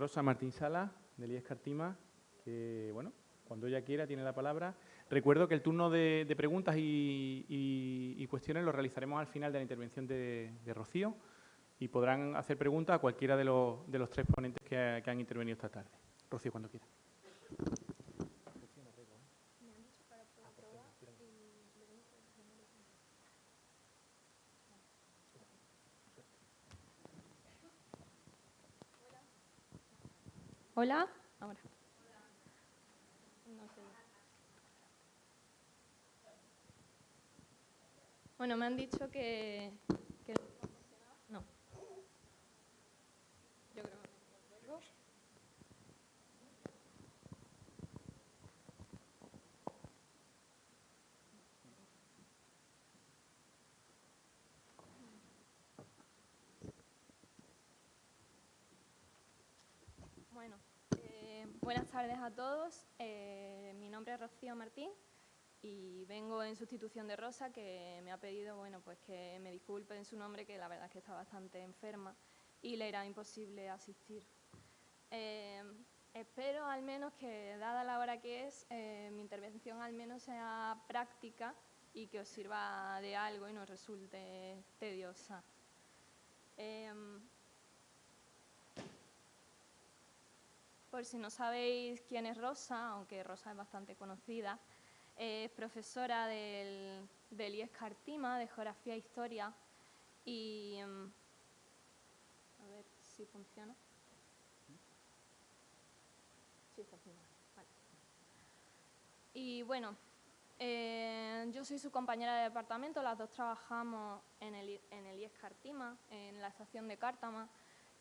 Rosa Martín Sala, del IES Cartima, que, bueno, cuando ella quiera tiene la palabra. Recuerdo que el turno de preguntas y cuestiones lo realizaremos al final de la intervención de Rocío y podrán hacer preguntas a cualquiera de los tres ponentes que han intervenido esta tarde. Rocío, cuando quiera. Hola. Ahora. No sé. Bueno, me han dicho que no. Yo creo que me cuelgo. Bueno, buenas tardes a todos. Mi nombre es Rocío Martín y vengo en sustitución de Rosa, que me ha pedido, bueno, pues que me disculpe en su nombre, que la verdad es que está bastante enferma y le era imposible asistir. Espero al menos que, dada la hora que es, mi intervención al menos sea práctica y que os sirva de algo y no resulte tediosa. Por si no sabéis quién es Rosa, aunque Rosa es bastante conocida, es profesora del IES Cartima, de Geografía e Historia, y a ver si funciona. Sí, funciona. Vale. Y bueno, yo soy su compañera de departamento, las dos trabajamos en el IES Cartima, en la estación de Cártama,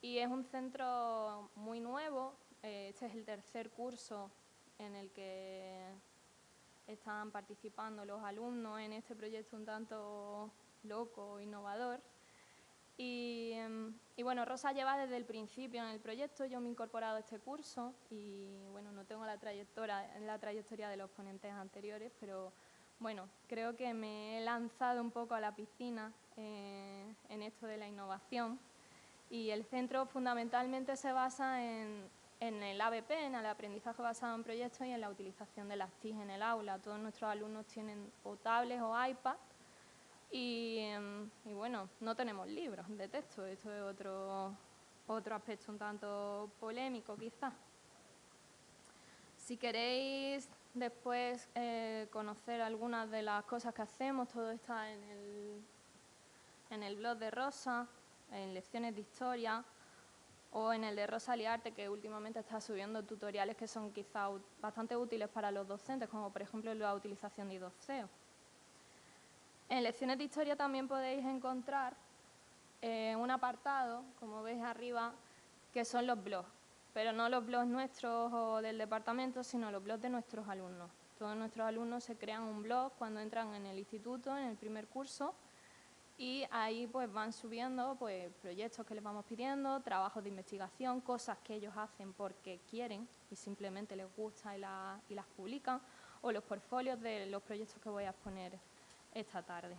y es un centro muy nuevo. Este es el tercer curso en el que están participando los alumnos en este proyecto un tanto loco, innovador. Y bueno, Rosa lleva desde el principio en el proyecto. Yo me he incorporado a este curso y bueno, no tengo la trayectoria de los ponentes anteriores, pero bueno, creo que me he lanzado un poco a la piscina en esto de la innovación. Y el centro fundamentalmente se basa en el ABP, en el aprendizaje basado en proyectos, y en la utilización de las TIC en el aula. Todos nuestros alumnos tienen o tablets o iPad y bueno, no tenemos libros de texto. Esto es otro aspecto un tanto polémico, quizás. Si queréis después conocer algunas de las cosas que hacemos, todo está en el blog de Rosa, en lecciones de historia, o en el de Rosa Liarte, que últimamente está subiendo tutoriales que son quizá bastante útiles para los docentes, como por ejemplo la utilización de idoseo. En lecciones de historia también podéis encontrar un apartado, como veis arriba, que son los blogs, pero no los blogs nuestros o del departamento, sino los blogs de nuestros alumnos. Todos nuestros alumnos se crean un blog cuando entran en el instituto, en el primer curso, y ahí pues van subiendo pues proyectos que les vamos pidiendo, trabajos de investigación, cosas que ellos hacen porque quieren y simplemente les gusta y las publican, o los portfolios de los proyectos que voy a exponer esta tarde.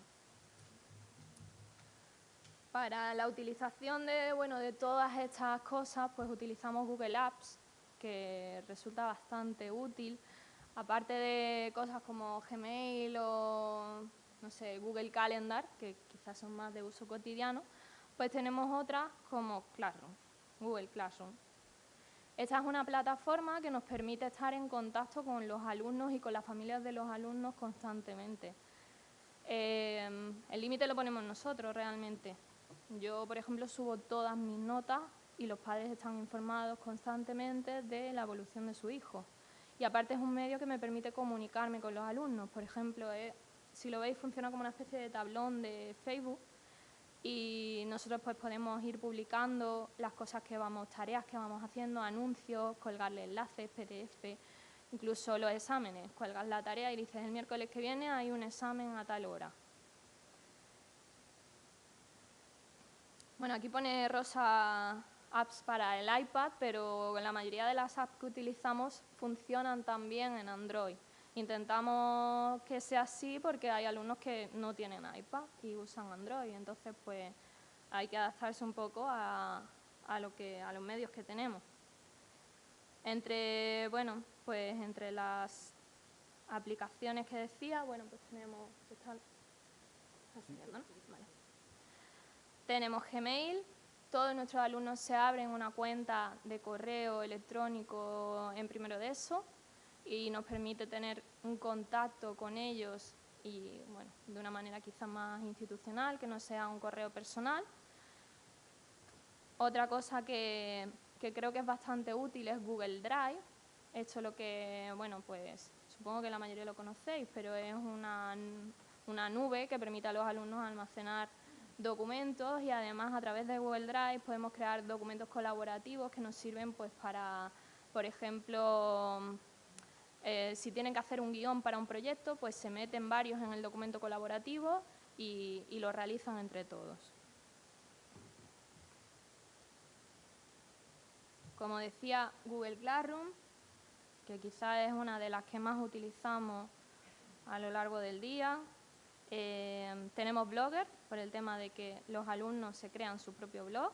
Para la utilización de todas estas cosas, pues utilizamos Google Apps, que resulta bastante útil, aparte de cosas como Gmail o no sé, Google Calendar, que quizás son más de uso cotidiano, pues tenemos otras como Classroom, Google Classroom. Esta es una plataforma que nos permite estar en contacto con los alumnos y con las familias de los alumnos constantemente. El límite lo ponemos nosotros realmente. Yo, por ejemplo, subo todas mis notas y los padres están informados constantemente de la evolución de su hijo. Y aparte es un medio que me permite comunicarme con los alumnos. Por ejemplo, si lo veis, funciona como una especie de tablón de Facebook y nosotros pues podemos ir publicando las cosas que tareas que vamos haciendo, anuncios, colgarle enlaces, PDF, incluso los exámenes. Cuelgas la tarea y dices, el miércoles que viene hay un examen a tal hora. Bueno, aquí pone Rosa apps para el iPad, pero la mayoría de las apps que utilizamos funcionan también en Android. Intentamos que sea así porque hay alumnos que no tienen iPad y usan Android, entonces pues hay que adaptarse un poco a los medios que tenemos. Bueno, pues entre las aplicaciones que decía, bueno, pues tenemos, vale. Tenemos Gmail. Todos nuestros alumnos se abren una cuenta de correo electrónico en primero de ESO y nos permite tener un contacto con ellos y, bueno, de una manera quizás más institucional, que no sea un correo personal. Otra cosa que creo que es bastante útil es Google Drive. Esto lo que, bueno, pues supongo que la mayoría lo conocéis, pero es una nube que permite a los alumnos almacenar documentos y además a través de Google Drive podemos crear documentos colaborativos que nos sirven pues para, por ejemplo, si tienen que hacer un guión para un proyecto, pues se meten varios en el documento colaborativo y lo realizan entre todos. Como decía, Google Classroom, que quizás es una de las que más utilizamos a lo largo del día. Tenemos Blogger, por el tema de que los alumnos se crean su propio blog.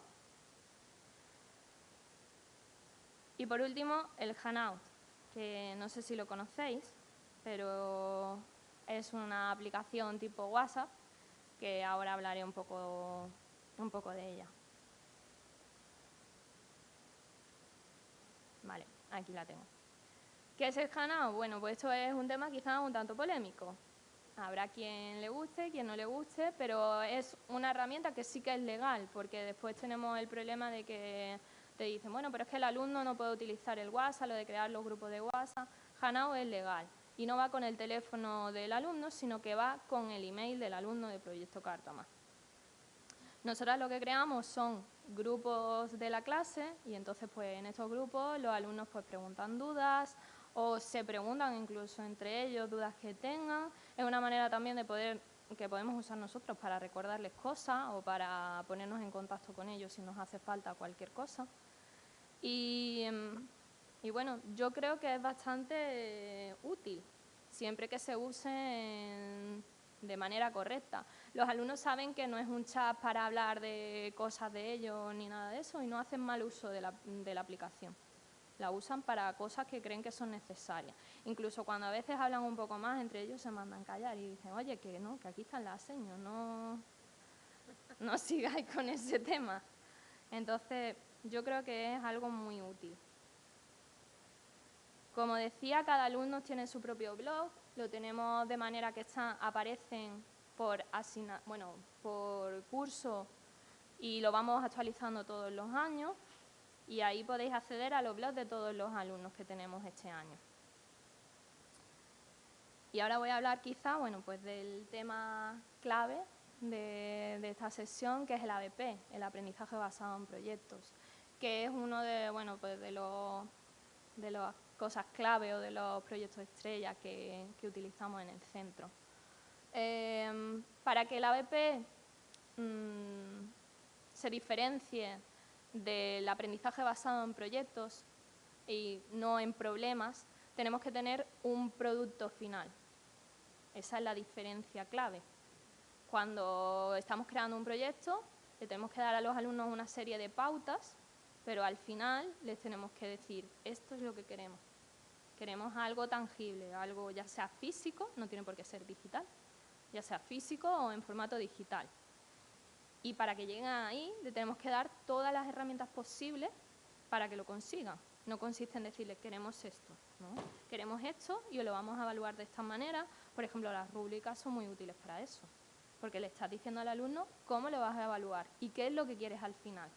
Y por último, el Hangout, que no sé si lo conocéis, pero es una aplicación tipo WhatsApp, que ahora hablaré un poco de ella. Vale, aquí la tengo. ¿Qué es el Hangout? Bueno, pues esto es un tema quizás un tanto polémico. Habrá quien le guste, quien no le guste, pero es una herramienta que sí que es legal, porque después tenemos el problema de que te dicen, bueno, pero es que el alumno no puede utilizar el WhatsApp, lo de crear los grupos de WhatsApp. Hangout es legal y no va con el teléfono del alumno, sino que va con el email del alumno de Proyecto Cártama. Nosotras lo que creamos son grupos de la clase y entonces pues en estos grupos los alumnos pues preguntan dudas o se preguntan incluso entre ellos dudas que tengan. Es una manera también de que podemos usar nosotros para recordarles cosas o para ponernos en contacto con ellos si nos hace falta cualquier cosa. Y bueno, yo creo que es bastante útil, siempre que se use de manera correcta. Los alumnos saben que no es un chat para hablar de cosas de ellos ni nada de eso y no hacen mal uso de la aplicación. La usan para cosas que creen que son necesarias. Incluso cuando a veces hablan un poco más, entre ellos se mandan callar y dicen, oye, que no, que aquí están las señas, no sigáis con ese tema. Entonces, yo creo que es algo muy útil. Como decía, cada alumno tiene su propio blog, lo tenemos de manera que aparecen por curso y lo vamos actualizando todos los años y ahí podéis acceder a los blogs de todos los alumnos que tenemos este año. Y ahora voy a hablar quizá, bueno, pues del tema clave de esta sesión, que es el ABP, el aprendizaje basado en proyectos, que es uno de, bueno, pues de las cosas clave o de los proyectos estrella que utilizamos en el centro. Para que el ABP se diferencie del aprendizaje basado en proyectos y no en problemas, tenemos que tener un producto final. Esa es la diferencia clave. Cuando estamos creando un proyecto, le tenemos que dar a los alumnos una serie de pautas, pero al final les tenemos que decir, esto es lo que queremos. Queremos algo tangible, algo ya sea físico, no tiene por qué ser digital, ya sea físico o en formato digital. Y para que lleguen ahí, le tenemos que dar todas las herramientas posibles para que lo consigan. No consiste en decirles, queremos esto, ¿no? Queremos esto y lo vamos a evaluar de esta manera. Por ejemplo, las rúbricas son muy útiles para eso, porque le estás diciendo al alumno cómo lo vas a evaluar y qué es lo que quieres al final.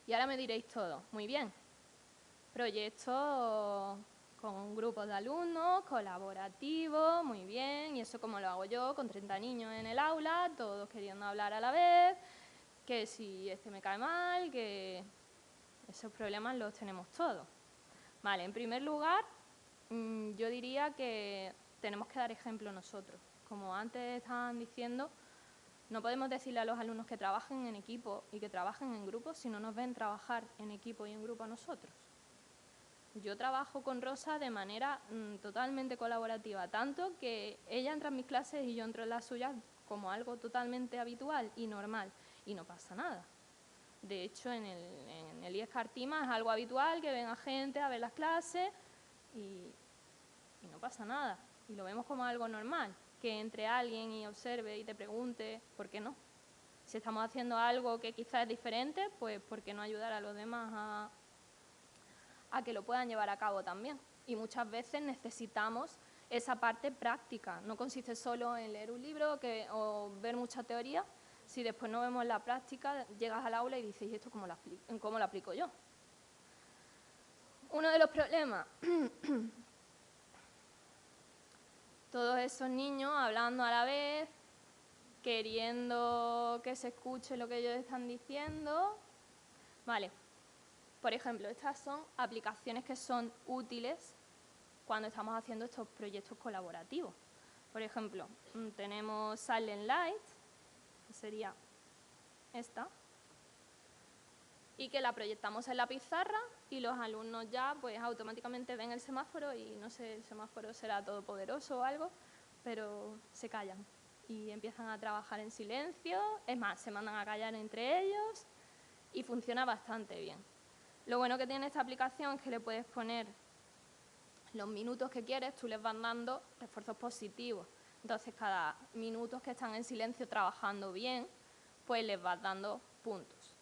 Y ahora me diréis todo, muy bien, proyecto con grupos de alumnos, colaborativo, muy bien, y eso como lo hago yo, con 30 niños en el aula, todos queriendo hablar a la vez, que si este me cae mal, que esos problemas los tenemos todos. Vale, en primer lugar, yo diría que tenemos que dar ejemplo nosotros. Como antes estaban diciendo, no podemos decirle a los alumnos que trabajen en equipo y que trabajen en grupo si no nos ven trabajar en equipo y en grupo a nosotros. Yo trabajo con Rosa de manera totalmente colaborativa, tanto que ella entra en mis clases y yo entro en las suyas como algo totalmente habitual y normal, y no pasa nada. De hecho, en el IES Cartima es algo habitual que venga gente a ver las clases y no pasa nada. Y lo vemos como algo normal, que entre alguien y observe y te pregunte, ¿por qué no? Si estamos haciendo algo que quizás es diferente, pues ¿por qué no ayudar a los demás a que lo puedan llevar a cabo también? Y muchas veces necesitamos esa parte práctica. No consiste solo en leer un libro o ver mucha teoría. Si después no vemos la práctica, llegas al aula y dices, ¿y esto cómo lo aplico yo? Uno de los problemas, todos esos niños hablando a la vez, queriendo que se escuche lo que ellos están diciendo. Vale, por ejemplo, estas son aplicaciones que son útiles cuando estamos haciendo estos proyectos colaborativos. Por ejemplo, tenemos Silent Light, que sería esta, y que la proyectamos en la pizarra y los alumnos ya pues automáticamente ven el semáforo y no sé, el semáforo será todopoderoso o algo, pero se callan y empiezan a trabajar en silencio. Es más, se mandan a callar entre ellos y funciona bastante bien. Lo bueno que tiene esta aplicación es que le puedes poner los minutos que quieres, tú les vas dando refuerzos positivos. Entonces, cada minuto que están en silencio trabajando bien, pues les vas dando puntos.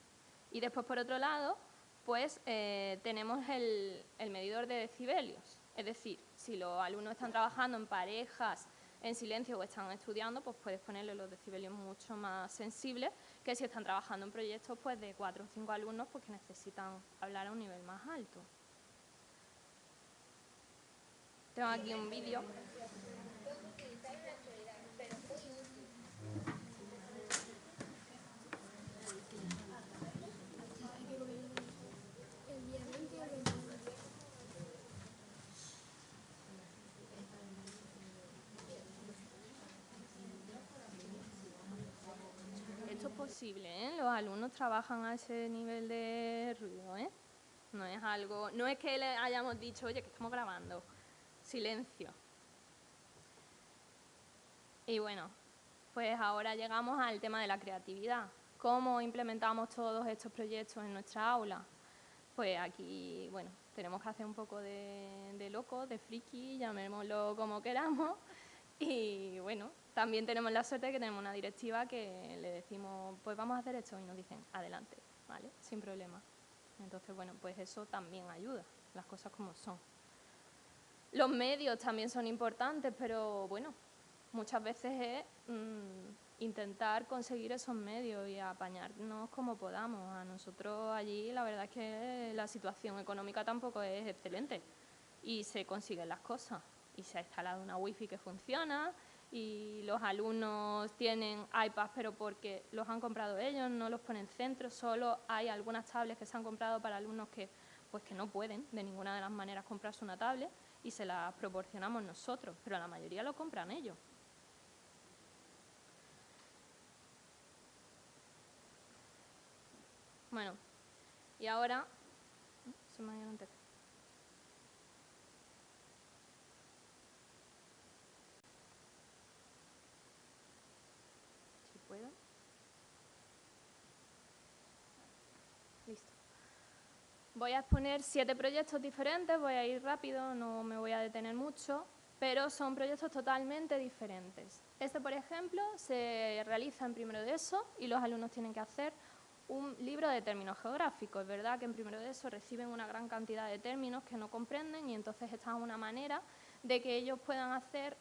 Y después, por otro lado, pues tenemos el medidor de decibelios. Es decir, si los alumnos están trabajando en parejas, en silencio o están estudiando, pues puedes ponerle los decibelios mucho más sensibles que si están trabajando en proyectos pues, de 4 o 5 alumnos pues, que necesitan hablar a un nivel más alto. Tengo aquí un vídeo. Esto es posible, ¿eh? Los alumnos trabajan a ese nivel de ruido, ¿eh? No es algo, no es que le hayamos dicho, oye, que estamos grabando. Silencio. Y bueno, pues ahora llegamos al tema de la creatividad. ¿Cómo implementamos todos estos proyectos en nuestra aula? Pues aquí, bueno, tenemos que hacer un poco de loco, de friki, llamémoslo como queramos. Y bueno, también tenemos la suerte de que tenemos una directiva que le decimos, pues vamos a hacer esto, y nos dicen, adelante, ¿vale? Sin problema. Entonces, bueno, pues eso también ayuda, las cosas como son. Los medios también son importantes, pero bueno, muchas veces es intentar conseguir esos medios y apañarnos como podamos. A nosotros allí la verdad es que la situación económica tampoco es excelente y se consiguen las cosas. Y se ha instalado una wifi que funciona y los alumnos tienen iPads pero porque los han comprado ellos, no los ponen en centro, solo hay algunas tablets que se han comprado para alumnos que, pues, que no pueden de ninguna de las maneras comprarse una tablet y se las proporcionamos nosotros, pero la mayoría lo compran ellos. Bueno, y ahora se me ha ido antes. Si puedo. Listo. Voy a exponer 7 proyectos diferentes, voy a ir rápido, no me voy a detener mucho, pero son proyectos totalmente diferentes. Este, por ejemplo, se realiza en primero de ESO y los alumnos tienen que hacer un libro de términos geográficos. Es verdad que en primero de ESO reciben una gran cantidad de términos que no comprenden y entonces esta es una manera de que ellos puedan hacer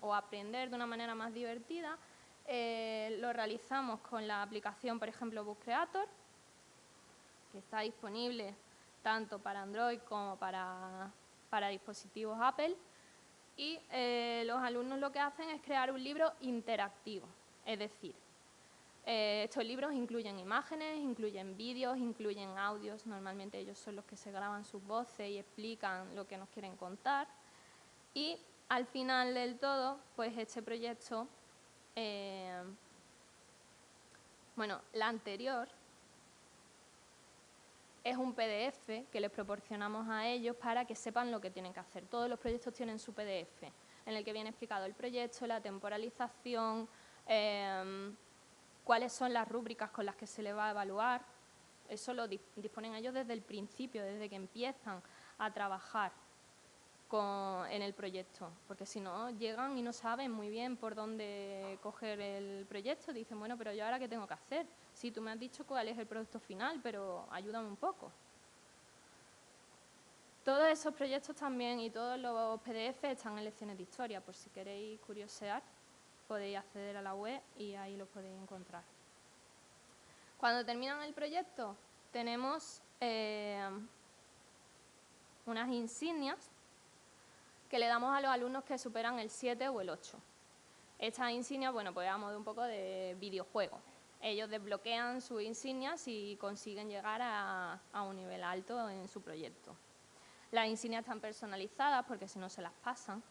o aprender de una manera más divertida. Lo realizamos con la aplicación, por ejemplo, Book Creator, que está disponible tanto para Android como para dispositivos Apple. Y los alumnos lo que hacen es crear un libro interactivo, es decir, estos libros incluyen imágenes, incluyen vídeos, incluyen audios. Normalmente ellos son los que se graban sus voces y explican lo que nos quieren contar. Y al final del todo, pues este proyecto, bueno, la anterior es un PDF que les proporcionamos a ellos para que sepan lo que tienen que hacer. Todos los proyectos tienen su PDF, en el que viene explicado el proyecto, la temporalización, cuáles son las rúbricas con las que se le va a evaluar. eso lo disponen ellos desde el principio, desde que empiezan a trabajar en el proyecto, porque si no, llegan y no saben muy bien por dónde coger el proyecto. Dicen, bueno, pero ¿yo ahora qué tengo que hacer? Sí, tú me has dicho cuál es el producto final, pero ayúdame un poco. Todos esos proyectos también y todos los PDF están en lecciones de historia. Por si queréis curiosear, podéis acceder a la web y ahí los podéis encontrar. Cuando terminan el proyecto, tenemos unas insignias que le damos a los alumnos que superan el 7 o el 8. Estas insignias, bueno, pues a modo un poco de videojuego. Ellos desbloquean sus insignias si consiguen llegar a un nivel alto en su proyecto. Las insignias están personalizadas porque si no se las pasan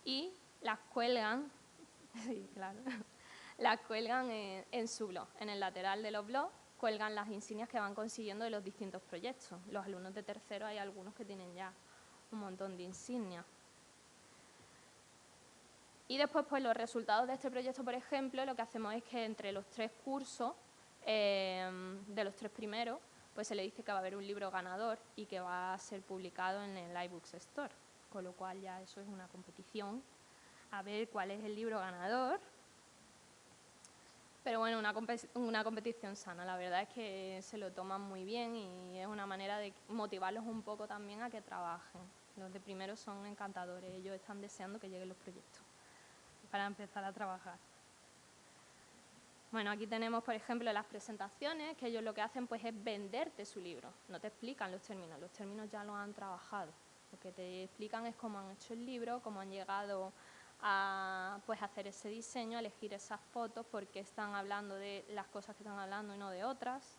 y las cuelgan, sí, claro, las cuelgan en su blog. En el lateral de los blogs cuelgan las insignias que van consiguiendo de los distintos proyectos. Los alumnos de tercero hay algunos que tienen ya un montón de insignias. Y después, pues los resultados de este proyecto, por ejemplo, lo que hacemos es que entre los 3 cursos, de los 3 primeros, pues se le dice que va a haber un libro ganador y que va a ser publicado en el iBooks Store. Con lo cual ya eso es una competición a ver cuál es el libro ganador. Pero bueno, una competición sana. La verdad es que se lo toman muy bien y es una manera de motivarlos un poco también a que trabajen. Los de primero son encantadores, ellos están deseando que lleguen los proyectos para empezar a trabajar. Bueno, aquí tenemos, por ejemplo, las presentaciones, que ellos lo que hacen pues es venderte su libro. No te explican los términos ya los han trabajado. Lo que te explican es cómo han hecho el libro, cómo han llegado a pues, hacer ese diseño, a elegir esas fotos, porque están hablando de las cosas que están hablando y no de otras.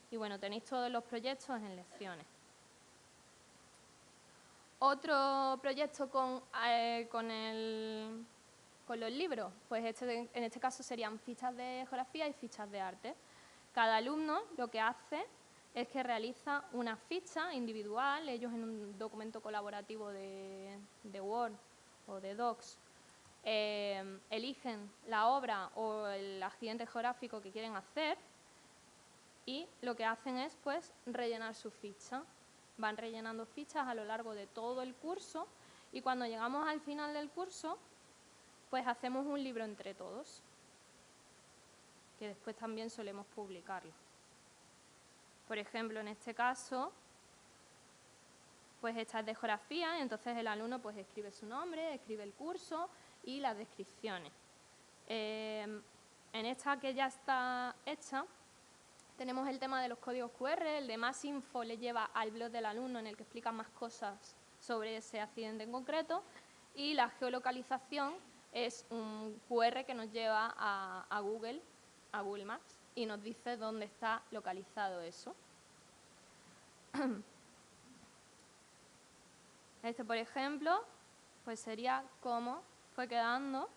Y bueno, tenéis todos los proyectos en lecciones. Otro proyecto con los libros, pues en este caso serían fichas de geografía y fichas de arte. Cada alumno lo que hace es que realiza una ficha individual, ellos en un documento colaborativo de Word o de Docs, eligen la obra o el accidente geográfico que quieren hacer y lo que hacen es pues rellenar su ficha. Van rellenando fichas a lo largo de todo el curso y cuando llegamos al final del curso, pues hacemos un libro entre todos, que después también solemos publicarlo. Por ejemplo, en este caso, pues esta es de geografía, entonces el alumno pues escribe su nombre, escribe el curso y las descripciones. En esta que ya está hecha, tenemos el tema de los códigos QR, el de más info le lleva al blog del alumno en el que explica más cosas sobre ese accidente en concreto y la geolocalización es un QR que nos lleva a Google Maps y nos dice dónde está localizado eso. Este, por ejemplo, pues sería cómo fue quedando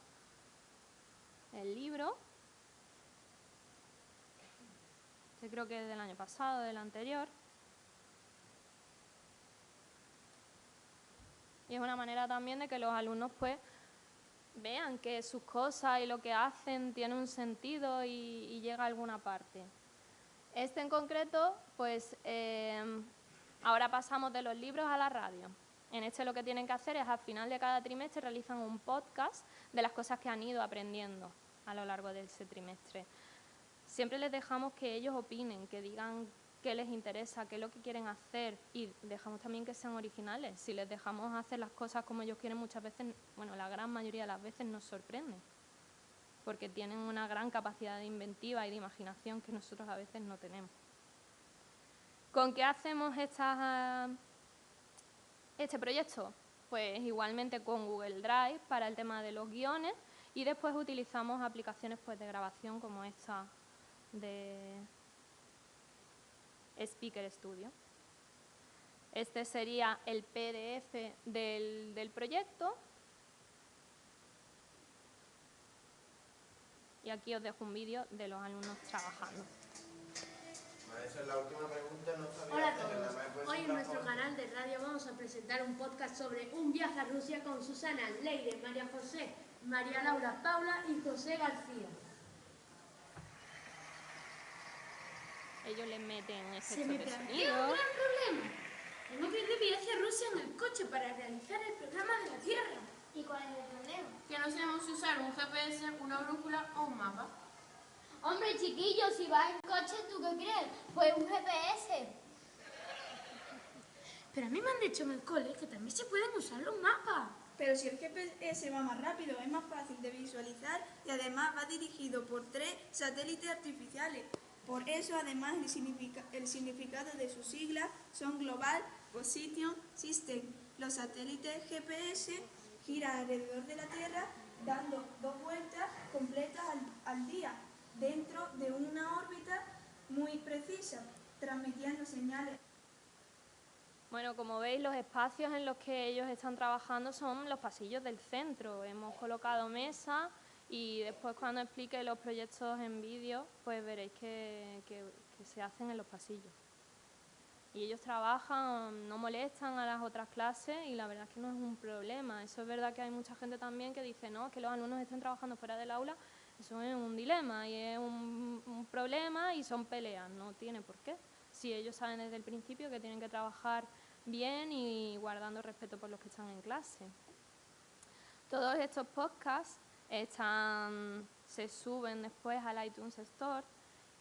el libro. Este creo que es del año pasado, del anterior. Y es una manera también de que los alumnos pues vean que sus cosas y lo que hacen tiene un sentido y llega a alguna parte. Este en concreto, pues ahora pasamos de los libros a la radio. En este lo que tienen que hacer es al final de cada trimestre realizan un podcast de las cosas que han ido aprendiendo a lo largo de ese trimestre. Siempre les dejamos que ellos opinen, que digan qué les interesa, qué es lo que quieren hacer y dejamos también que sean originales. Si les dejamos hacer las cosas como ellos quieren, muchas veces, bueno, la gran mayoría de las veces nos sorprenden porque tienen una gran capacidad de inventiva y de imaginación que nosotros a veces no tenemos. ¿Con qué hacemos este proyecto? Pues igualmente con Google Drive para el tema de los guiones y después utilizamos aplicaciones pues, de grabación como esta de Speaker Studio. Este sería el PDF del proyecto. Y aquí os dejo un vídeo de los alumnos trabajando. Esa es la última pregunta. Hola a todos. Hoy en nuestro canal de radio vamos a presentar un podcast sobre un viaje a Rusia con Susana, Leire, María José, María Laura, Paula y José García. ellos les meten Se efectos me de plantea un sonido. gran problema. Tengo que ir de viaje a Rusia en el coche para realizar el programa de la Tierra. ¿Y cuál es el problema? Que no sabemos usar un GPS, una brújula o un mapa. Hombre, chiquillo, si vas en coche, ¿tú qué crees? Pues un GPS. Pero a mí me han dicho en el cole que también se pueden usar los mapas. Pero si el GPS va más rápido, es más fácil de visualizar y además va dirigido por 3 satélites artificiales. Por eso, además, el significado de sus siglas son Global Position System. Los satélites GPS giran alrededor de la Tierra dando 2 vueltas completas al día dentro de una órbita muy precisa, transmitiendo señales. Bueno, como veis, los espacios en los que ellos están trabajando son los pasillos del centro. Hemos colocado mesas y después cuando explique los proyectos en vídeo, pues veréis que se hacen en los pasillos. Y ellos trabajan, no molestan a las otras clases y la verdad es que no es un problema. Eso es verdad que hay mucha gente también que dice, no, que los alumnos estén trabajando fuera del aula, eso es un dilema y es un problema y son peleas, no tiene por qué. Si ellos saben desde el principio que tienen que trabajar bien y guardando respeto por los que están en clase. Todos estos podcasts se suben después al iTunes Store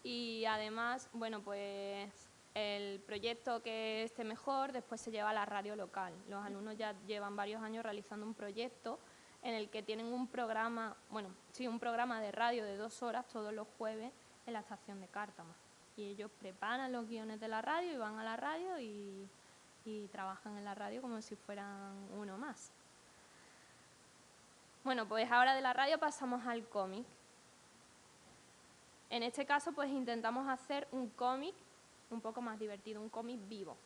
y además, bueno, pues el proyecto que esté mejor después se lleva a la radio local. Los alumnos ya llevan varios años realizando un proyecto en el que tienen un programa, un programa de radio de 2 horas todos los jueves en la estación de Cártama. Y ellos preparan los guiones de la radio y van a la radio y trabajan en la radio como si fueran uno más. Bueno, pues ahora de la radio pasamos al cómic. En este caso, pues intentamos hacer un cómic un poco más divertido, un cómic vivo.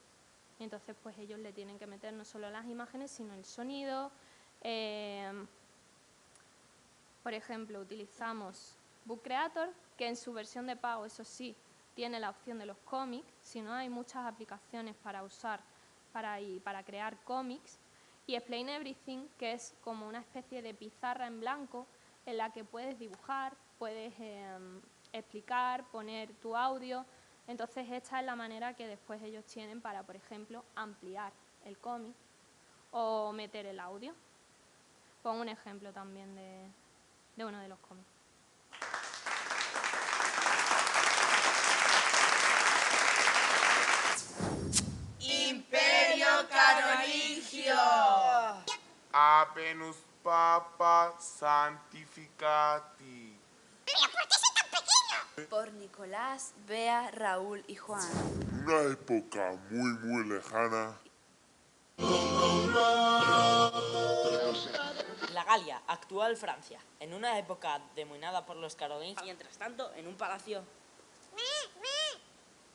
Y entonces, pues ellos le tienen que meter no solo las imágenes, sino el sonido. Por ejemplo, utilizamos Book Creator, que en su versión de pago, eso sí, tiene la opción de los cómics. Si no, hay muchas aplicaciones para usar para crear cómics. Y Explain Everything, que es como una especie de pizarra en blanco en la que puedes dibujar, puedes explicar, poner tu audio. Entonces, esta es la manera que después ellos tienen para, por ejemplo, ampliar el cómic o meter el audio. Pongo un ejemplo también de uno de los cómics. Imperio Carolingio. Habemus Papa Sanctificati. Por Nicolás, Bea, Raúl y Juan. En una época muy lejana. La Galia, actual Francia, en una época dominada por los carolingios, mientras tanto, en un palacio.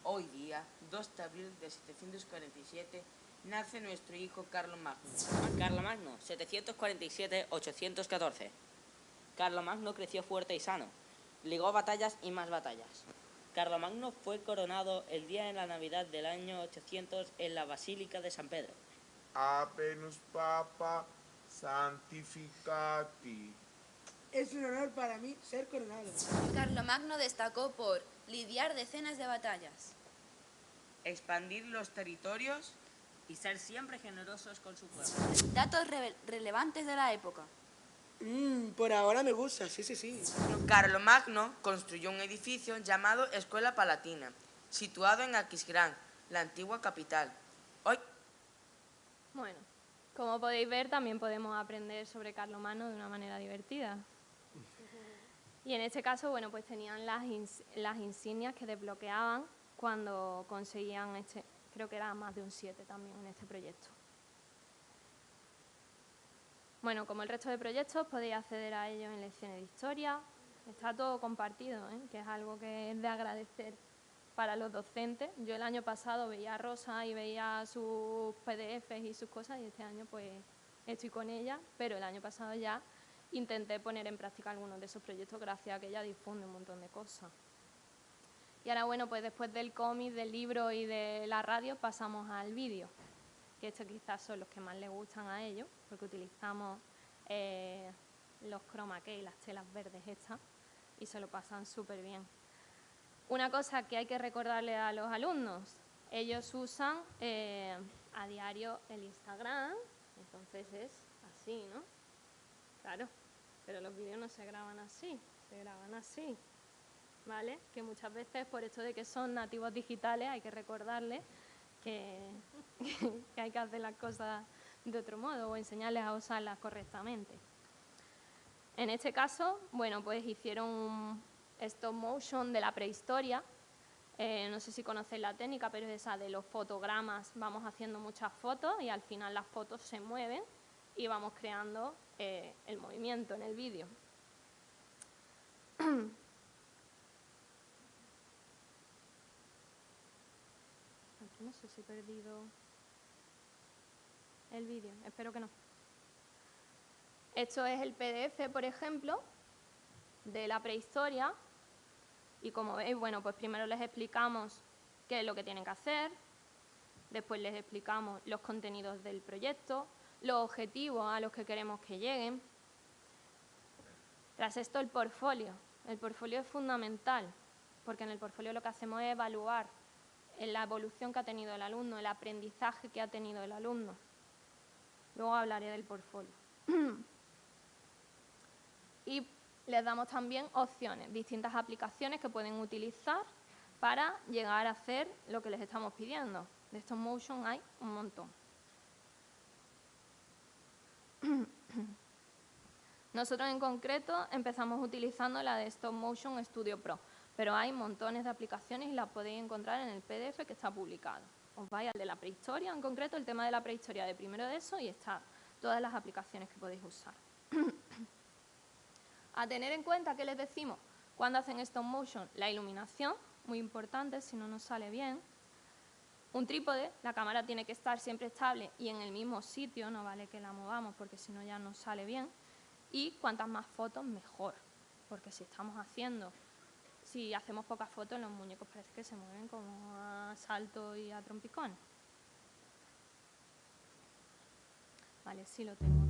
Hoy día, 2 de abril de 747, nace nuestro hijo Carlomagno. Carlomagno, 747-814. Carlomagno creció fuerte y sano, ligó batallas y más batallas. Carlomagno fue coronado el día de la Navidad del año 800 en la Basílica de San Pedro. Habemus Papa Sanctificati. Es un honor para mí ser coronado. Carlomagno destacó por lidiar decenas de batallas, Expandir los territorios Y ser siempre generosos con su pueblo. datos relevantes de la época. Por ahora me gusta, sí. Carlomagno construyó un edificio llamado Escuela Palatina, situado en Aquisgrán, la antigua capital. Hoy, Bueno, como podéis ver, también podemos aprender sobre Carlomagno de una manera divertida. Y en este caso, bueno, pues tenían las insignias que desbloqueaban cuando conseguían creo que era más de un 7 también en este proyecto. Bueno, como el resto de proyectos, podéis acceder a ellos en lecciones de historia. Está todo compartido, que es algo que es de agradecer para los docentes. Yo el año pasado veía a Rosa y veía sus PDFs y sus cosas, y este año pues estoy con ella, pero el año pasado ya intenté poner en práctica algunos de esos proyectos gracias a que ella difunde un montón de cosas. Y ahora, bueno, pues después del cómic, del libro y de la radio pasamos al vídeo, que estos quizás son los que más les gustan a ellos, porque utilizamos los chroma key, las telas verdes estas, y se lo pasan súper bien. Una cosa que hay que recordarle a los alumnos, ellos usan a diario el Instagram, entonces es así, ¿no? Claro, pero los vídeos no se graban así, se graban así, ¿vale? Que muchas veces por esto de que son nativos digitales hay que recordarles que hay que hacer las cosas de otro modo o enseñarles a usarlas correctamente. En este caso, bueno, pues hicieron un stop motion de la prehistoria. No sé si conocéis la técnica, pero es esa de los fotogramas. Vamos haciendo muchas fotos y al final las fotos se mueven y vamos creando el movimiento en el vídeo. Aquí no sé si he perdido el vídeo, espero que no. Esto es el PDF, por ejemplo, de la prehistoria. Y como veis, bueno, pues primero les explicamos qué es lo que tienen que hacer, después les explicamos los contenidos del proyecto, los objetivos a los que queremos que lleguen. Tras esto, el portfolio. El portfolio es fundamental, porque en el portfolio lo que hacemos es evaluar la evolución que ha tenido el alumno, el aprendizaje que ha tenido el alumno. Luego hablaré del portfolio. Y les damos también opciones, distintas aplicaciones que pueden utilizar para llegar a hacer lo que les estamos pidiendo. De stop motion hay un montón. Nosotros en concreto empezamos utilizando la de Stop Motion Studio Pro, pero hay montones de aplicaciones y las podéis encontrar en el PDF que está publicado. Os vais al de la prehistoria, en concreto el tema de la prehistoria de primero de eso, y está todas las aplicaciones que podéis usar. A tener en cuenta, ¿qué les decimos? Cuando hacen stop motion, la iluminación, muy importante, si no nos sale bien. Un trípode, la cámara tiene que estar siempre estable y en el mismo sitio, no vale que la movamos porque si no ya no sale bien. Y cuantas más fotos, mejor, porque si hacemos pocas fotos, los muñecos parece que se mueven como a salto y a trompicones. Vale, sí lo tengo.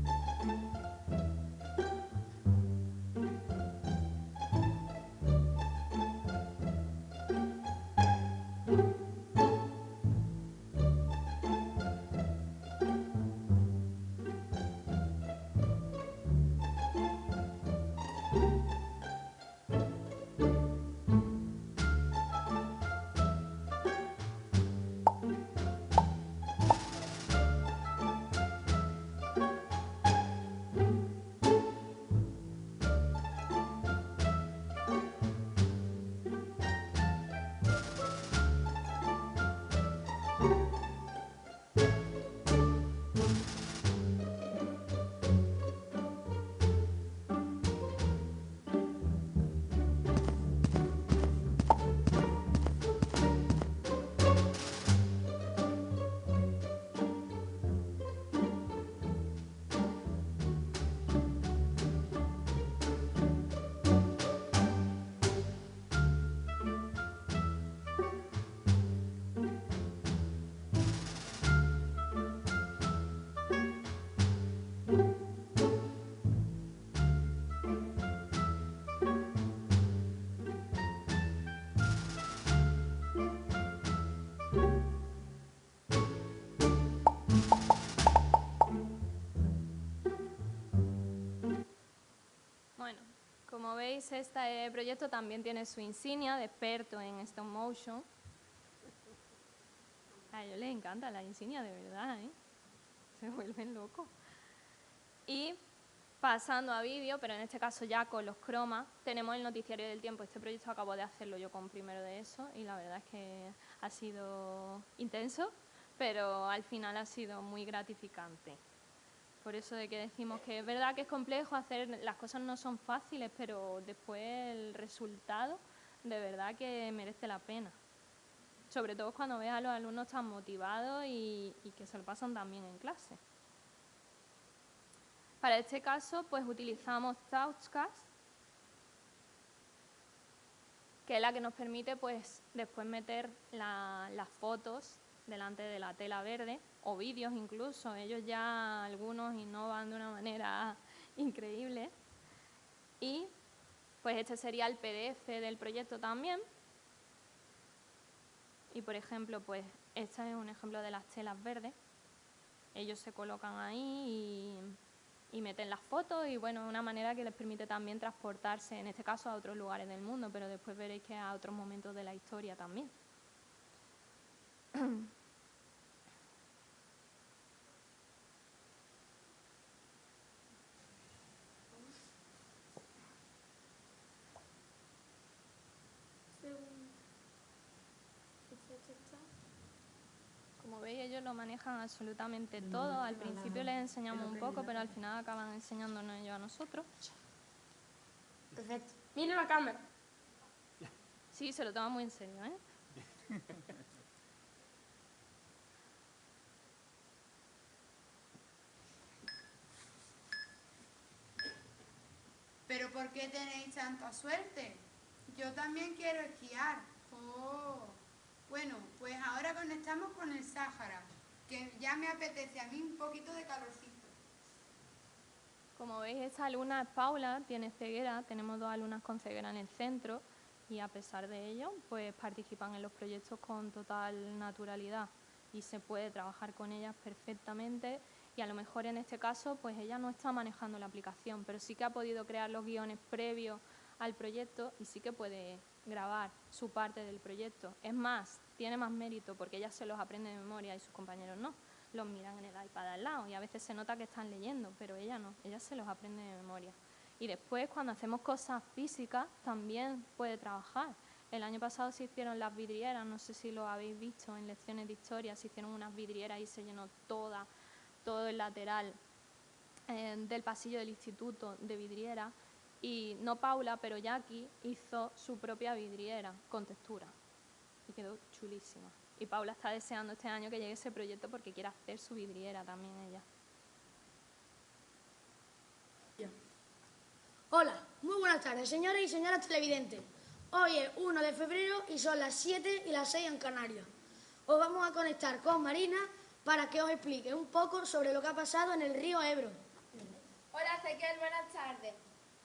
Como veis, este proyecto también tiene su insignia de experto en stop motion. A ellos les encanta la insignia, de verdad, ¿eh? Se vuelven locos. Y pasando a vídeo, pero en este caso ya con los cromas, tenemos el noticiario del tiempo. Este proyecto acabo de hacerlo yo con primero de eso y la verdad es que ha sido intenso, pero al final ha sido muy gratificante. Por eso de que decimos que es verdad que es complejo hacer, las cosas no son fáciles, pero después el resultado de verdad que merece la pena. Sobre todo cuando ves a los alumnos tan motivados y que se lo pasan tan bien en clase. Para este caso, pues utilizamos Touchcast, que es la que nos permite pues después meter las fotos delante de la tela verde, o vídeos incluso. Ellos ya, algunos, innovan de una manera increíble. Y pues este sería el PDF del proyecto también. Y, por ejemplo, pues este es un ejemplo de las telas verdes. Ellos se colocan ahí y meten las fotos y, bueno, una manera que les permite también transportarse, en este caso, a otros lugares del mundo, pero después veréis que a otros momentos de la historia también. Como veis, ellos lo manejan absolutamente todo. Al principio les enseñamos un poco, pero al final acaban enseñándonos ellos a nosotros. Perfecto. Mira la cámara. Sí, se lo toma muy en serio, ¿eh? ¿Pero por qué tenéis tanta suerte? Yo también quiero esquiar. Oh. Bueno, pues ahora conectamos con el Sáhara, que ya me apetece a mí un poquito de calorcito. Como veis, esta alumna es Paula, tiene ceguera. Tenemos 2 alumnas con ceguera en el centro y a pesar de ello, pues participan en los proyectos con total naturalidad y se puede trabajar con ellas perfectamente. Y a lo mejor en este caso, pues ella no está manejando la aplicación, pero sí que ha podido crear los guiones previos al proyecto y sí que puede grabar su parte del proyecto. Es más, tiene más mérito porque ella se los aprende de memoria y sus compañeros no. Los miran en el iPad al lado y a veces se nota que están leyendo, pero ella no, ella se los aprende de memoria. Y después, cuando hacemos cosas físicas, también puede trabajar. El año pasado se hicieron las vidrieras, no sé si lo habéis visto en lecciones de historia, se hicieron unas vidrieras y se llenó todo el lateral del pasillo del instituto de vidriera. Y no Paula, pero Jackie hizo su propia vidriera con textura y quedó chulísima. Y Paula está deseando este año que llegue ese proyecto porque quiere hacer su vidriera también ella. Hola, muy buenas tardes, señores y señoras televidentes. Hoy es 1 de febrero y son las 7 y las 6 en Canarias. Os vamos a conectar con Marina para que os explique un poco sobre lo que ha pasado en el río Ebro. Hola, Ezequiel, buenas tardes.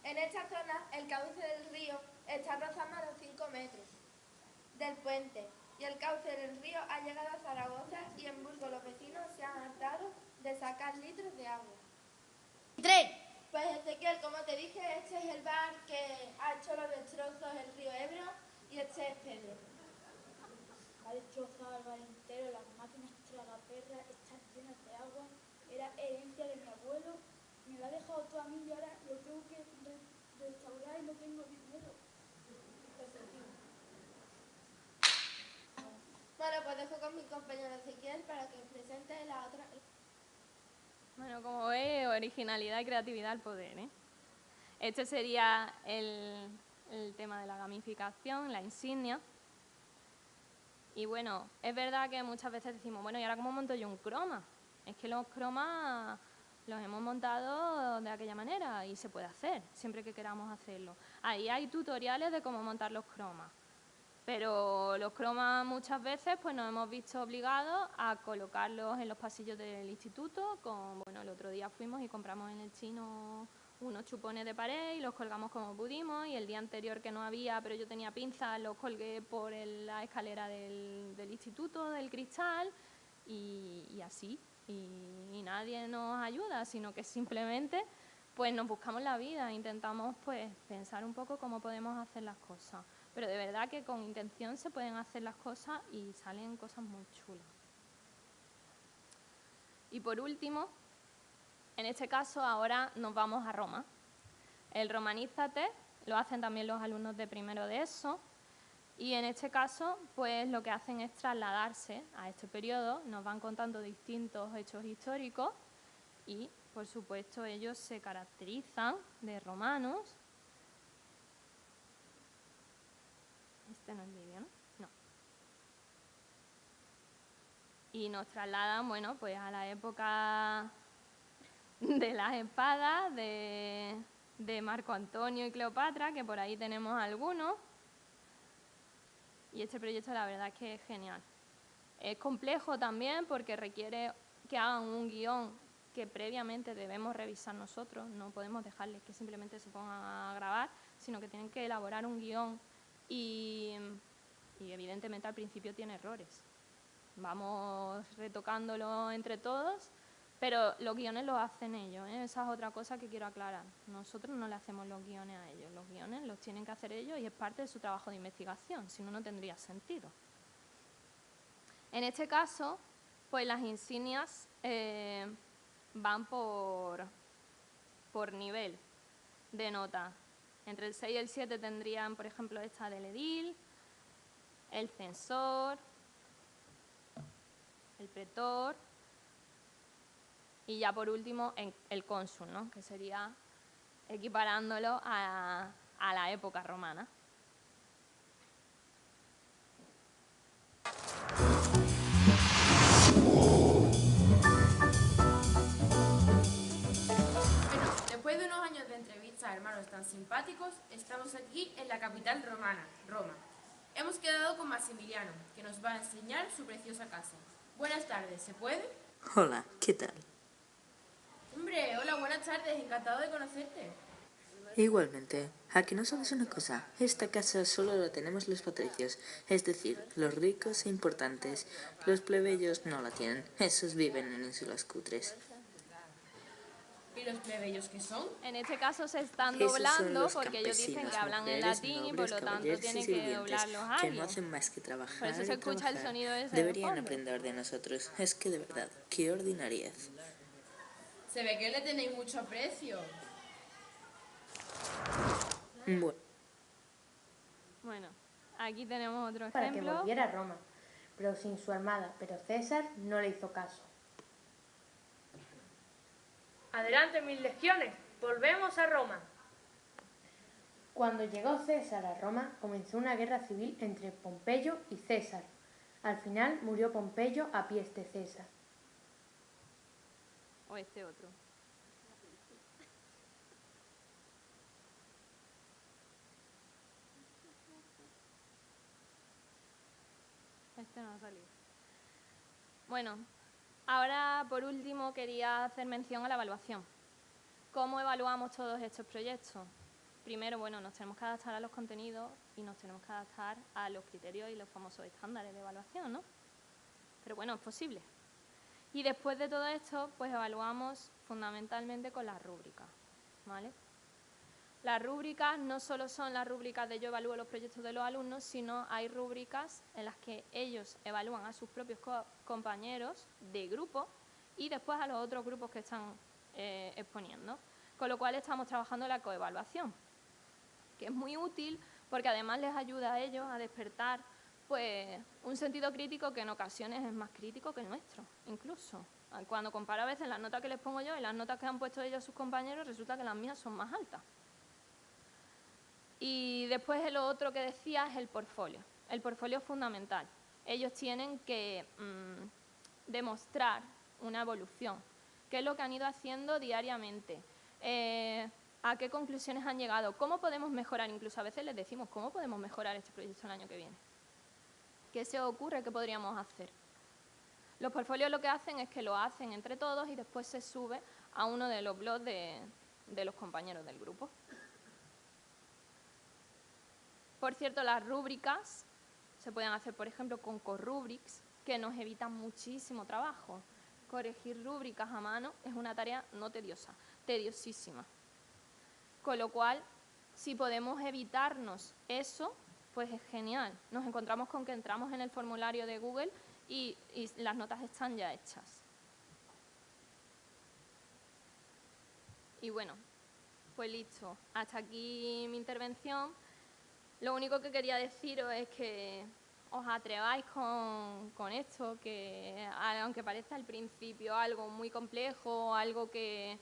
En esta zona, el cauce del río está rozando los 5 metros del puente y el cauce del río ha llegado a Zaragoza y en Burgos los vecinos se han hartado de sacar litros de agua. ¡3! Pues Ezequiel, como te dije, este es el bar que ha hecho los destrozos el río Ebro y este es Pedro. Ha destrozado el bar entero, las máquinas tragaperras están llenas de agua, era herencia de mi abuelo, me lo ha dejado todo a mí y ahora lo tengo que restaurar y no tengo dinero. Bueno, pues dejo con mi compañero Ezequiel para que presente la otra. Bueno, como veis, originalidad y creatividad al poder, ¿eh? Este sería el tema de la gamificación, la insignia. Y bueno, es verdad que muchas veces decimos, bueno, ¿y ahora cómo monto yo un croma? Es que los cromas los hemos montado de aquella manera y se puede hacer, siempre que queramos hacerlo. Ahí hay tutoriales de cómo montar los cromas. Pero los cromas muchas veces pues nos hemos visto obligados a colocarlos en los pasillos del instituto. Bueno, el otro día fuimos y compramos en el chino unos chupones de pared y los colgamos como pudimos. Y el día anterior que no había, pero yo tenía pinzas, los colgué por la escalera del instituto, del cristal y así. Y nadie nos ayuda, sino que simplemente pues nos buscamos la vida, intentamos pues pensar un poco cómo podemos hacer las cosas. Pero de verdad que con intención se pueden hacer las cosas y salen cosas muy chulas. Y por último, en este caso ahora nos vamos a Roma. El Romanízate lo hacen también los alumnos de primero de ESO y en este caso pues lo que hacen es trasladarse a este periodo, nos van contando distintos hechos históricos y por supuesto ellos se caracterizan de romanos. Este no es vídeo, ¿no? No. Y nos trasladan, bueno, pues a la época de las espadas, de Marco Antonio y Cleopatra, que por ahí tenemos algunos. Y este proyecto la verdad es que es genial. Es complejo también porque requiere que hagan un guión que previamente debemos revisar nosotros. No podemos dejarles que simplemente se pongan a grabar, sino que tienen que elaborar un guión y y evidentemente al principio tiene errores. Vamos retocándolo entre todos, pero los guiones los hacen ellos, ¿eh? Esa es otra cosa que quiero aclarar. Nosotros no le hacemos los guiones a ellos, los guiones los tienen que hacer ellos y es parte de su trabajo de investigación, si no, no tendría sentido. En este caso, pues las insignias van por nivel de nota. Entre el 6 y el 7 tendrían, por ejemplo, esta del edil, el censor, el pretor y ya por último el cónsul, ¿no? Que sería equiparándolo a la época romana. Bueno, después de unos años de entrevistas a hermanos tan simpáticos, estamos aquí en la capital romana, Roma. Hemos quedado con Maximiliano, que nos va a enseñar su preciosa casa. Buenas tardes, ¿se puede? Hola, ¿qué tal? Hombre, hola, buenas tardes, encantado de conocerte. Igualmente, ¿a que no sabes una cosa? Esta casa solo la tenemos los patricios, es decir, los ricos e importantes. Los plebeyos no la tienen, esos viven en ínsulas cutres. ¿Y los plebeyos qué son? En este caso se están Esos son doblando los porque ellos dicen campesinos, que hablan en mujeres, latín y por nobles, lo tanto caballeros y tienen que sirvientes, doblarlos a que alguien. no hacen más que trabajar Por eso se y escucha el trabajar. sonido ese de Deberían fondo. aprender de nosotros, es que de verdad, qué ordinariez. Se ve que le tenéis mucho aprecio. Bueno, aquí tenemos otro Para que ejemplo. volviera a Roma, pero sin su armada, pero César no le hizo caso. Adelante, mis legiones, volvemos a Roma. Cuando llegó César a Roma, comenzó una guerra civil entre Pompeyo y César. Al final murió Pompeyo a pies de César. O este otro. Este no ha salido. Bueno, ahora por último quería hacer mención a la evaluación. ¿Cómo evaluamos todos estos proyectos? Primero, bueno, nos tenemos que adaptar a los contenidos y nos tenemos que adaptar a los criterios y los famosos estándares de evaluación, ¿no? Pero bueno, es posible. Y después de todo esto, pues evaluamos fundamentalmente con las rúbricas, ¿vale? Las rúbricas no solo son las rúbricas de yo evalúo los proyectos de los alumnos, sino hay rúbricas en las que ellos evalúan a sus propios compañeros de grupo y después a los otros grupos que están exponiendo. Con lo cual estamos trabajando la coevaluación, que es muy útil porque además les ayuda a ellos a despertar pues, un sentido crítico que en ocasiones es más crítico que el nuestro, incluso. Cuando comparo a veces las notas que les pongo yo y las notas que han puesto ellos a sus compañeros, resulta que las mías son más altas. Y después lo otro que decía es el portfolio. El portfolio es fundamental. Ellos tienen que demostrar una evolución. ¿Qué es lo que han ido haciendo diariamente? ¿A qué conclusiones han llegado? ¿Cómo podemos mejorar? Incluso a veces les decimos, ¿cómo podemos mejorar este proyecto el año que viene? ¿Qué se os ocurre que podríamos hacer? Los portfolios lo que hacen es que lo hacen entre todos y después se sube a uno de los blogs de los compañeros del grupo. Por cierto, las rúbricas se pueden hacer, por ejemplo, con corrubrics, que nos evitan muchísimo trabajo. Corregir rúbricas a mano es una tarea no tediosa, tediosísima. Con lo cual, si podemos evitarnos eso, pues es genial. Nos encontramos con que entramos en el formulario de Google y las notas están ya hechas. Y bueno, pues listo. Hasta aquí mi intervención. Lo único que quería deciros es que os atreváis con esto, que aunque parezca al principio algo muy complejo, algo que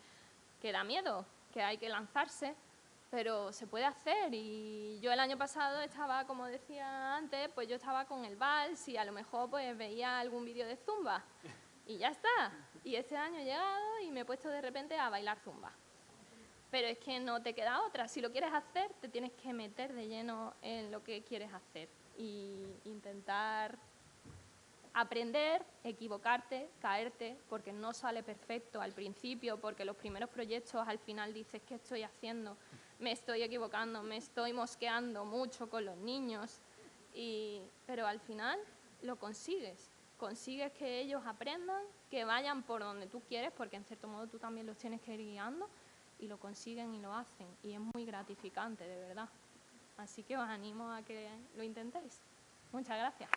da miedo, que hay que lanzarse, pero se puede hacer. Y yo el año pasado estaba, como decía antes, pues yo estaba con el vals y a lo mejor pues veía algún vídeo de zumba y ya está. Y este año he llegado y me he puesto de repente a bailar zumba. Pero es que no te queda otra. Si lo quieres hacer, te tienes que meter de lleno en lo que quieres hacer y intentar aprender, equivocarte, caerte, porque no sale perfecto al principio, porque los primeros proyectos al final dices, ¿qué estoy haciendo? Me estoy equivocando, me estoy mosqueando mucho con los niños pero al final lo consigues. Consigues que ellos aprendan, que vayan por donde tú quieres, porque en cierto modo tú también los tienes que ir guiando, y lo consiguen y lo hacen. Y es muy gratificante, de verdad. Así que os animo a que lo intentéis. Muchas gracias.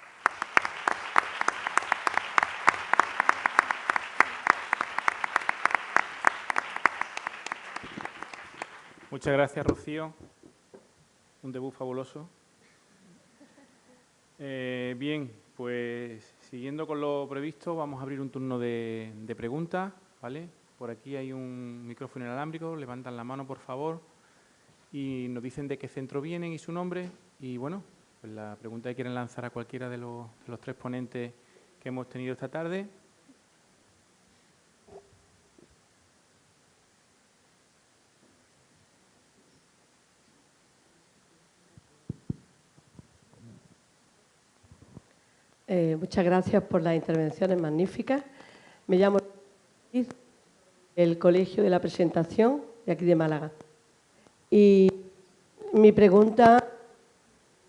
Muchas gracias, Rocío. Un debut fabuloso. Bien, pues siguiendo con lo previsto, vamos a abrir un turno de preguntas, ¿vale? Por aquí hay un micrófono inalámbrico, levantan la mano, por favor, y nos dicen de qué centro vienen y su nombre. Y bueno, pues la pregunta que quieren lanzar a cualquiera de los tres ponentes que hemos tenido esta tarde. Muchas gracias por las intervenciones magníficas. Me llamo el Colegio de la Presentación de aquí de Málaga. Y mi pregunta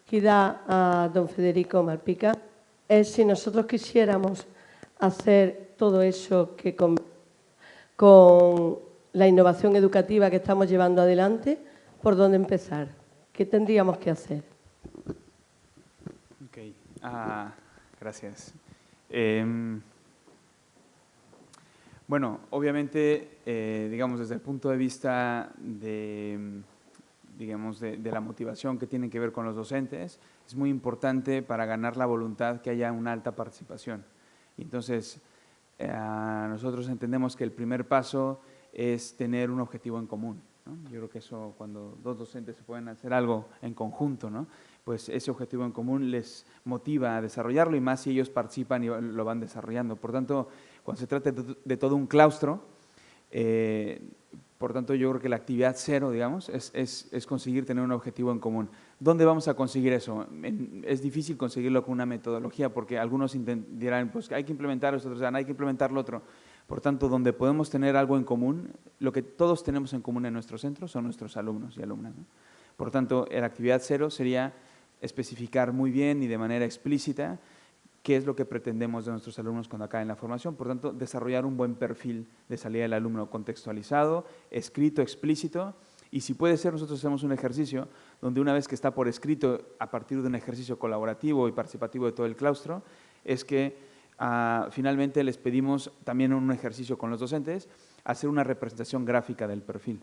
dirigida a don Federico Malpica es si nosotros quisiéramos hacer todo eso que con la innovación educativa que estamos llevando adelante, ¿por dónde empezar? ¿Qué tendríamos que hacer? Ok, gracias. Bueno, obviamente, digamos, desde el punto de vista de la motivación que tiene que ver con los docentes, es muy importante para ganar la voluntad que haya una alta participación. Y entonces, nosotros entendemos que el primer paso es tener un objetivo en común, ¿no? Yo creo que eso, cuando dos docentes se pueden hacer algo en conjunto, ¿no? Pues ese objetivo en común les motiva a desarrollarlo, y más si ellos participan y lo van desarrollando. Por tanto, cuando se trata de todo un claustro, por tanto, yo creo que la actividad cero, digamos, es conseguir tener un objetivo en común. ¿Dónde vamos a conseguir eso? Es difícil conseguirlo con una metodología, porque algunos dirán, pues hay que implementar esto, otros dirán, hay que implementar lo otro. Por tanto, donde podemos tener algo en común, lo que todos tenemos en común en nuestros centros son nuestros alumnos y alumnas, ¿no? Por tanto, la actividad cero sería especificar muy bien y de manera explícita qué es lo que pretendemos de nuestros alumnos cuando acaben la formación. Por tanto, desarrollar un buen perfil de salida del alumno contextualizado, escrito, explícito, y si puede ser, nosotros hacemos un ejercicio donde una vez que está por escrito, a partir de un ejercicio colaborativo y participativo de todo el claustro, es que finalmente les pedimos también un ejercicio con los docentes, hacer una representación gráfica del perfil.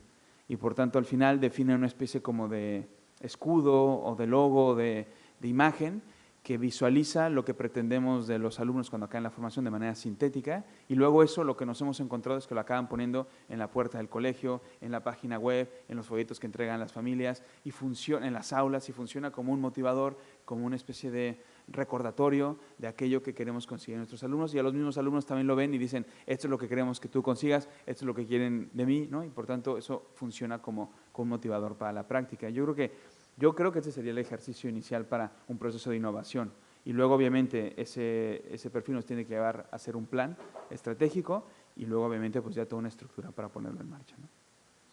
Y por tanto, al final definen una especie como de escudo o de logo, de imagen, que visualiza lo que pretendemos de los alumnos cuando acaban la formación de manera sintética, y luego eso lo que nos hemos encontrado es que lo acaban poniendo en la puerta del colegio, en la página web, en los folletos que entregan las familias, y funciona en las aulas, y funciona como un motivador, como una especie de recordatorio de aquello que queremos conseguir en nuestros alumnos, y a los mismos alumnos también lo ven y dicen, esto es lo que queremos que tú consigas, esto es lo que quieren de mí, ¿no? Y por tanto eso funciona como un motivador para la práctica. Yo creo que ese sería el ejercicio inicial para un proceso de innovación. Y luego, obviamente, ese perfil nos tiene que llevar a hacer un plan estratégico y luego, obviamente, pues ya toda una estructura para ponerlo en marcha, ¿no?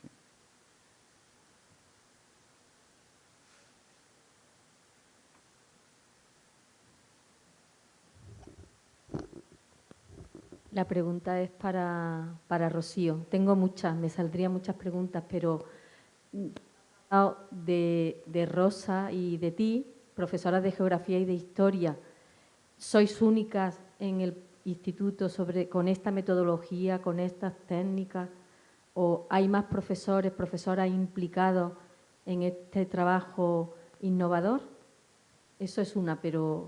Sí. La pregunta es para Rocío. Tengo muchas, me saldrían muchas preguntas, pero de Rosa y de ti, profesoras de Geografía y de Historia, ¿sois únicas en el instituto con esta metodología, con estas técnicas? ¿O hay más profesores, profesoras implicados en este trabajo innovador? Eso es una, pero...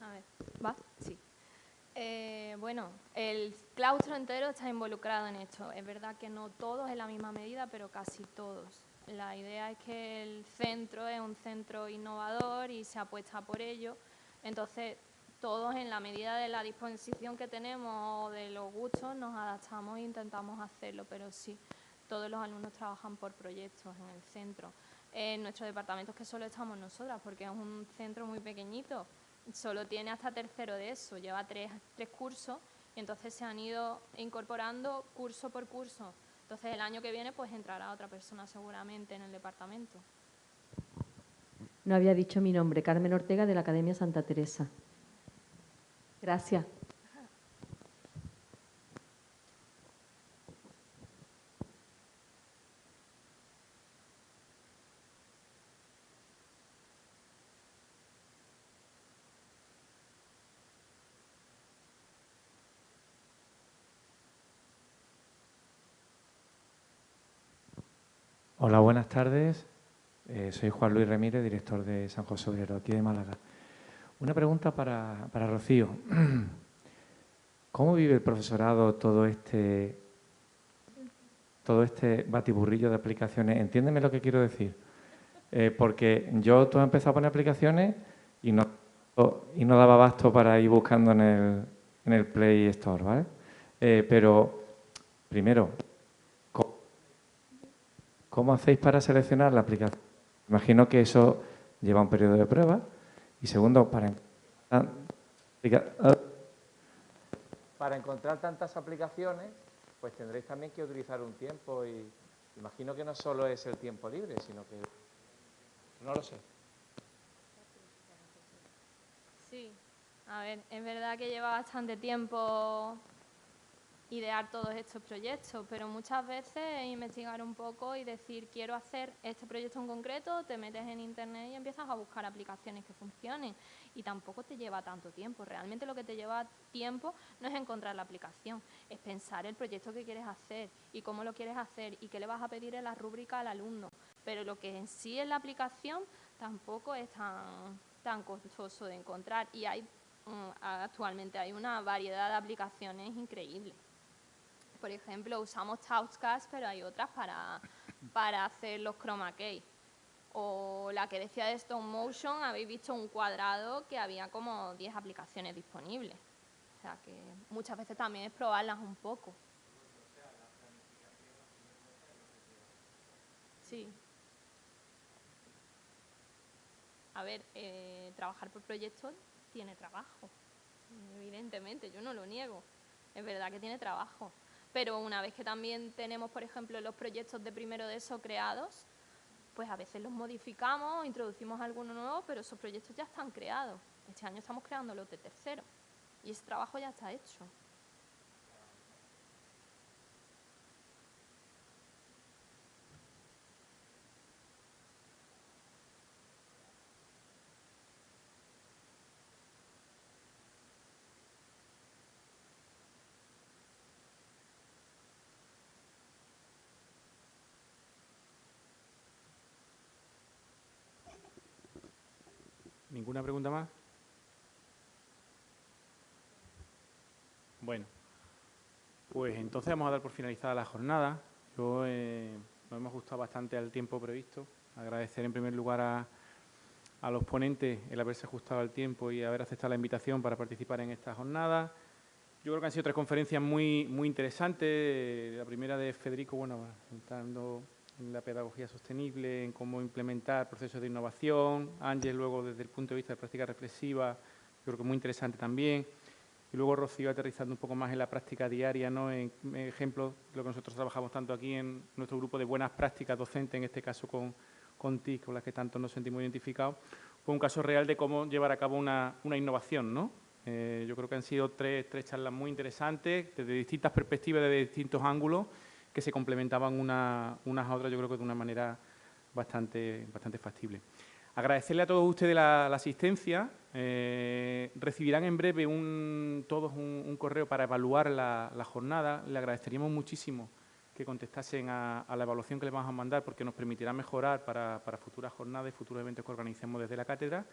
A ver, ¿va? Sí. Bueno, el claustro entero está involucrado en esto. Es verdad que no todos en la misma medida, pero casi todos. La idea es que el centro es un centro innovador y se apuesta por ello. Entonces, todos en la medida de la disposición que tenemos o de los gustos nos adaptamos e intentamos hacerlo, pero sí, todos los alumnos trabajan por proyectos en el centro. En nuestro departamento es que solo estamos nosotras, porque es un centro muy pequeñito. Solo tiene hasta tercero de eso, lleva tres cursos y entonces se han ido incorporando curso por curso. Entonces el año que viene pues entrará otra persona seguramente en el departamento. No había dicho mi nombre, Carmen Ortega, de la Academia Santa Teresa. Gracias. Hola, buenas tardes. Soy Juan Luis Ramírez, director de San José Obrero, aquí de Málaga. Una pregunta para Rocío. ¿Cómo vive el profesorado todo este batiburrillo de aplicaciones? Entiéndeme lo que quiero decir. Porque tú has empezado a poner aplicaciones y no daba abasto para ir buscando en el Play Store, ¿vale? Pero, primero, ¿cómo hacéis para seleccionar la aplicación? Imagino que eso lleva un periodo de prueba. Y segundo, para encontrar tantas aplicaciones, pues tendréis también que utilizar un tiempo y imagino que no solo es el tiempo libre, sino que... No lo sé. Sí, a ver, es verdad que lleva bastante tiempo idear todos estos proyectos, pero muchas veces investigar un poco y decir quiero hacer este proyecto en concreto, te metes en internet y empiezas a buscar aplicaciones que funcionen y tampoco te lleva tanto tiempo. Realmente lo que te lleva tiempo no es encontrar la aplicación, es pensar el proyecto que quieres hacer y cómo lo quieres hacer y qué le vas a pedir en la rúbrica al alumno, pero lo que en sí es la aplicación tampoco es tan costoso de encontrar y actualmente hay una variedad de aplicaciones increíbles. Por ejemplo, usamos Touchcast, pero hay otras para hacer los chroma key. O la que decía de Stone Motion, habéis visto un cuadrado que había como 10 aplicaciones disponibles. O sea que muchas veces también es probarlas un poco. Sí. A ver, trabajar por proyectos tiene trabajo, evidentemente, yo no lo niego. Es verdad que tiene trabajo. Pero una vez que también tenemos, por ejemplo, los proyectos de primero de eso creados, pues a veces los modificamos, introducimos alguno nuevo, pero esos proyectos ya están creados. Este año estamos creando los de tercero y ese trabajo ya está hecho. ¿Ninguna pregunta más? Bueno, pues entonces vamos a dar por finalizada la jornada. Nos hemos ajustado bastante al tiempo previsto. Agradecer en primer lugar a los ponentes el haberse ajustado al tiempo y haber aceptado la invitación para participar en esta jornada. Yo creo que han sido 3 conferencias muy interesantes. La primera de Federico, bueno, entrando en la pedagogía sostenible, en cómo implementar procesos de innovación. Ángel, luego, desde el punto de vista de práctica reflexiva, yo creo que muy interesante también. Y luego Rocío aterrizando un poco más en la práctica diaria, ¿no? En ejemplos de lo que nosotros trabajamos tanto aquí en nuestro grupo de buenas prácticas docentes, en este caso con TIC, con las que tanto nos sentimos identificados, fue un caso real de cómo llevar a cabo una innovación, ¿no? Yo creo que han sido tres charlas muy interesantes, desde distintas perspectivas, desde distintos ángulos, que se complementaban unas a otras, yo creo que de una manera bastante factible. Agradecerle a todos ustedes la asistencia. Recibirán en breve todos un correo para evaluar la jornada. Le agradeceríamos muchísimo que contestasen a la evaluación que les vamos a mandar, porque nos permitirá mejorar para futuras jornadas y futuros eventos que organicemos desde la cátedra.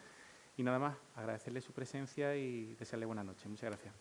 Y nada más, agradecerle su presencia y desearle buenas noches. Muchas gracias.